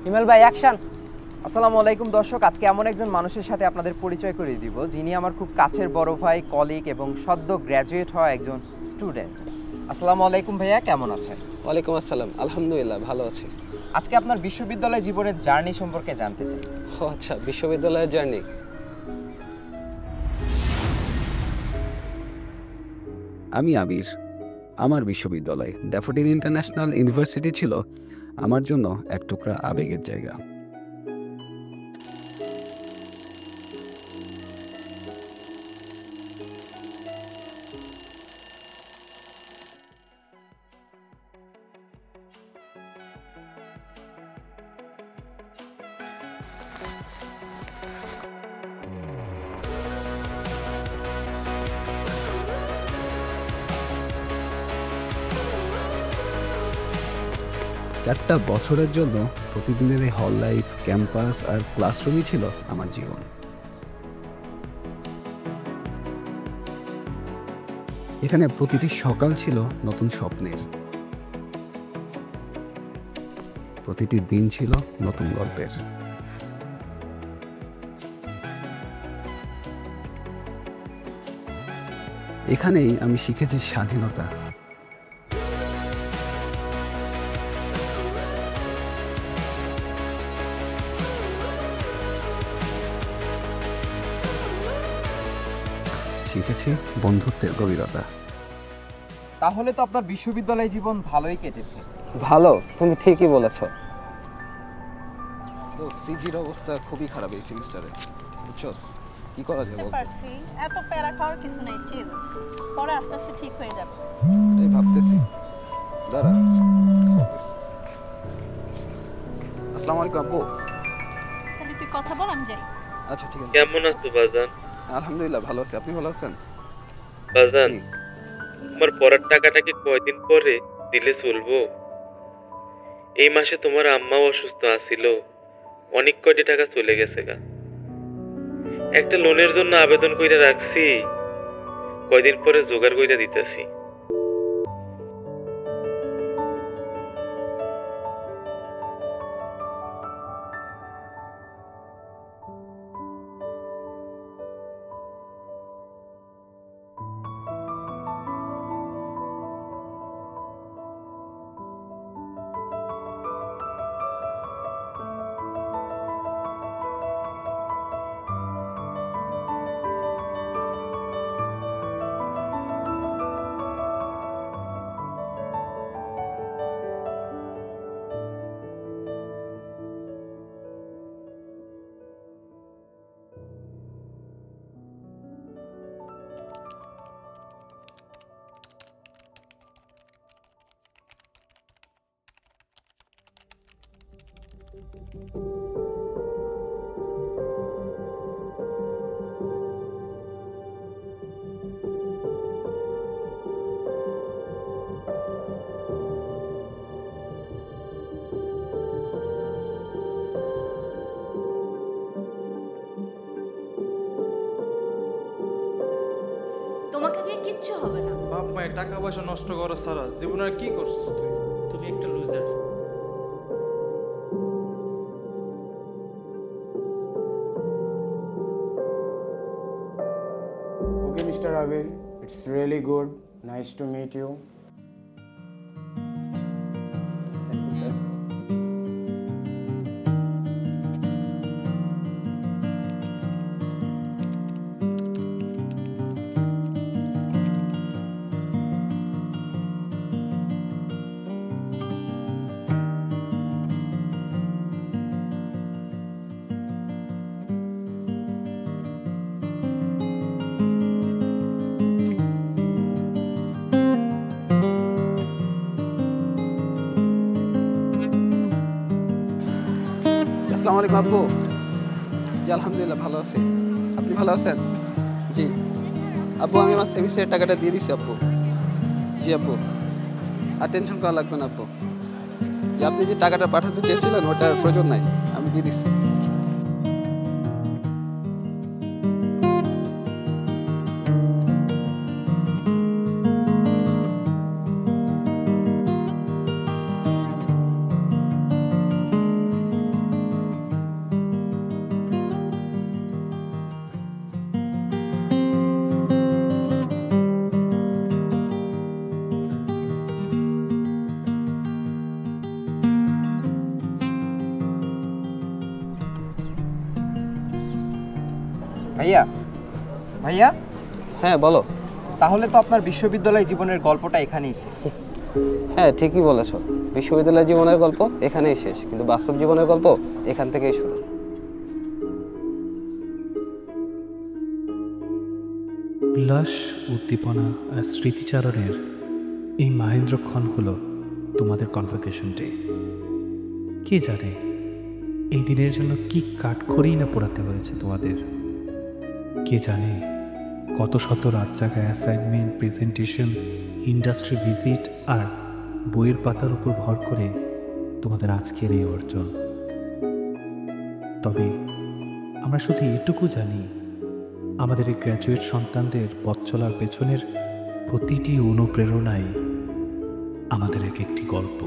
হিমেল ভাই অ্যাকশন। আসসালামু আলাইকুম দর্শক, আজকে এমন একজন মানুষের সাথে আপনাদের পরিচয় করিয়ে দিব যিনি আমার খুব কাছের বড় ভাই, কলিগ এবং সদ্য গ্র্যাজুয়েট হওয়া একজন স্টুডেন্ট। আসসালামু আলাইকুম ভাইয়া, কেমন আছেন? ওয়ালাইকুম আসসালাম, আলহামদুলিল্লাহ ভালো আছি। আজকে আপনার বিশ্ববিদ্যালয় জীবনের জার্নি সম্পর্কে জানতে চাই। ও আচ্ছা, বিশ্ববিদ্যালয়ের জার্নি। আমি আবির। আমার বিশ্ববিদ্যালয় ড্যাফোডিল ইন্টারন্যাশনাল ইউনিভার্সিটি ছিল আমার জন্য এক টুকরা আবেগের জায়গা। চারটা বছরের জন্য প্রতিদিনের এই হল লাইফ, ক্যাম্পাস আর ক্লাসরুমই ছিল আমার জীবন। এখানে প্রতিটি সকাল ছিল নতুন স্বপ্নের, প্রতিটি দিন ছিল নতুন গল্পের। এখানেই আমি শিখেছি স্বাধীনতা, শিখেছি বন্ধুত্বের গভীরতা। তাহলে তো আপনার বিশ্ববিদ্যালয় জীবন ভালোই কেটেছে। ভালো, তুমি ঠিকই বলেছো। তো সিজির অবস্থা খুবই খারাপ এই সেমিস্টারে, বুঝছস? কি করা যাবে? পারছি, এত প্যারা খাওয়ার কিছু নাই, চিল। পরে আস্তে আস্তে ঠিক হয়ে যাবে। এই ভাবতেছি, দাঁড়া। আসসালামু আলাইকুম আপু। তাহলে তুই কথা বল, আমি যাই। আচ্ছা ঠিক আছে। কেমন আছো বাজান? আলহামদুলিল্লাহ ভালো আছি, আপনি ভালো আছেন? বাজান, তোমার পড়ার টাকাটা কি কয়দিন পরে দিলে চলবো? এই মাসে তোমার আম্মাও অসুস্থ আছিল, অনেক কয়টি টাকা চলে গেছে গা। একটা লোনের জন্য আবেদন কইরা রাখছি, কয়দিন পরে জোগাড় কইরা দিতেছি। তোমাকে দিয়ে কিচ্ছু হবে না। বাপ মায়ের টাকা পয়সা নষ্ট করা ছাড়া জীবনে আর কি করছিস তুই? তুমি একটা loser. Okay, Mr. Abir, it's really good. Nice to meet you. আসসালামু আলাইকুম আপু। জি আলহামদুলিল্লাহ ভালো আছি, আপনি ভালো আছেন? জি আপু, আমি আমার সেমিস্টারের টাকাটা দিয়ে দিছি আপু। জি আপু, আর টেনশন করা লাগবে না আপু। যে আপনি যে টাকাটা পাঠাতে চেয়েছিলেন ওটার প্রয়োজন নাই, আমি দিয়ে দিছি। ভাইয়া ভাইয়া হ্যাঁ বলো। তাহলে তো আপনার বিশ্ববিদ্যালয় জীবনের গল্পটা এখানেই শেষ। হ্যাঁ ঠিকই বলেছো, বিশ্ববিদ্যালয় জীবনের গল্প এখানেই শেষ, কিন্তু বাস্তব জীবনের গল্প এখান থেকেই শুরু। উল্লাস, উদ্দীপনা আর স্মৃতিচারণের এই মাহেন্দ্রক্ষণ হলো তোমাদের কনভোকেশন ডে। কে জানে এই দিনের জন্য কি কাঠখড়িই না পোড়াতে হয়েছে তোমাদের। কে জানে কত শত রাত জায়গায় অ্যাসাইনমেন্ট, প্রেজেন্টেশন, ইন্ডাস্ট্রি ভিজিট আর বইয়ের পাতার উপর ভর করে তোমাদের আজকের এই অর্জন। তবে আমরা শুধু এটুকু জানি, আমাদের এই গ্র্যাজুয়েট সন্তানদের পথ চলার পেছনের প্রতিটি অনুপ্রেরণাই আমাদের এক একটি গল্প।